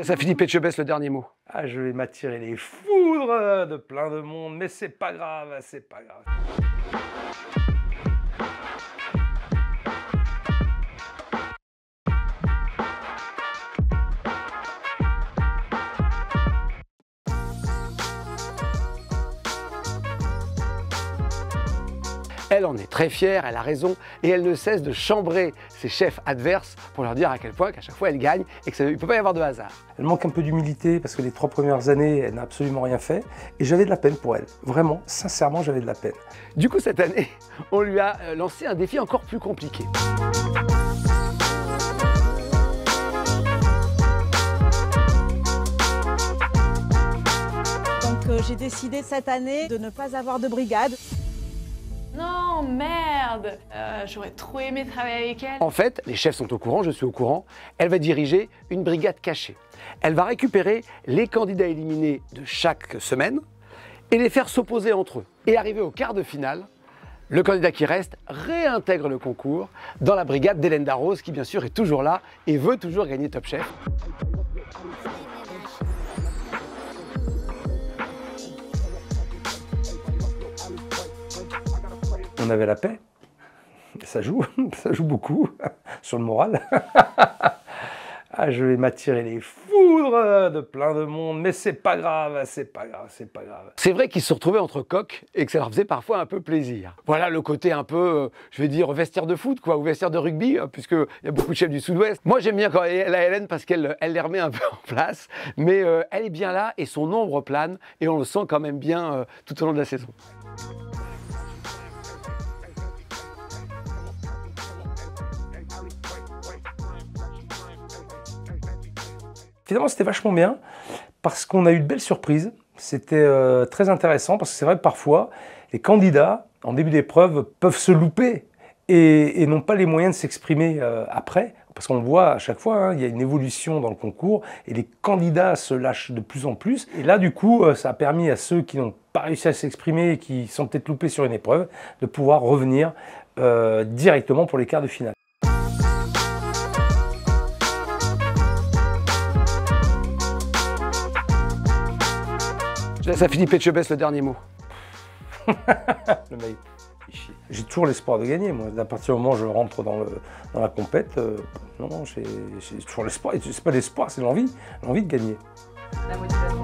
Ça, Philippe Etchebest, le dernier mot. Ah, je vais m'attirer les foudres de plein de monde, mais c'est pas grave, c'est pas grave. Elle en est très fière, elle a raison, et elle ne cesse de chambrer ses chefs adverses pour leur dire à quel point qu'à chaque fois elle gagne et qu'il ne peut pas y avoir de hasard. Elle manque un peu d'humilité parce que les 3 premières années, elle n'a absolument rien fait. Et j'avais de la peine pour elle. Vraiment, sincèrement, j'avais de la peine. Du coup, cette année, on lui a lancé un défi encore plus compliqué. Donc j'ai décidé cette année de ne pas avoir de brigade. Non, merde, j'aurais trop aimé travailler avec elle. En fait, les chefs sont au courant, je suis au courant, elle va diriger une brigade cachée. Elle va récupérer les candidats éliminés de chaque semaine et les faire s'opposer entre eux. Et arrivé au quart de finale, le candidat qui reste réintègre le concours dans la brigade d'Hélène Darroze, qui bien sûr est toujours là et veut toujours gagner Top Chef. On avait la paix. Ça joue beaucoup sur le moral. Ah, je vais m'attirer les foudres de plein de monde, mais c'est pas grave, c'est pas grave, c'est pas grave. C'est vrai qu'ils se retrouvaient entre coqs et que ça leur faisait parfois un peu plaisir. Voilà le côté un peu, je vais dire, vestiaire de foot, quoi, ou vestiaire de rugby, puisqu'il y a beaucoup de chefs du Sud-Ouest. Moi, j'aime bien quand elle a Hélène parce qu'elle les remet un peu en place, mais elle est bien là et son ombre plane et on le sent quand même bien tout au long de la saison. Finalement, c'était vachement bien parce qu'on a eu de belles surprises. C'était très intéressant parce que c'est vrai que parfois, les candidats, en début d'épreuve, peuvent se louper et n'ont pas les moyens de s'exprimer après. Parce qu'on le voit à chaque fois, hein, il y a une évolution dans le concours et les candidats se lâchent de plus en plus. Et là, du coup, ça a permis à ceux qui n'ont pas réussi à s'exprimer et qui sont peut-être loupés sur une épreuve de pouvoir revenir directement pour les quarts de finale. Je laisse à Philippe Etchebest le dernier mot. Le mec, j'ai toujours l'espoir de gagner, moi. À partir du moment où je rentre dans la compète, non, j'ai toujours l'espoir. C'est pas l'espoir, c'est l'envie de gagner. La motivation.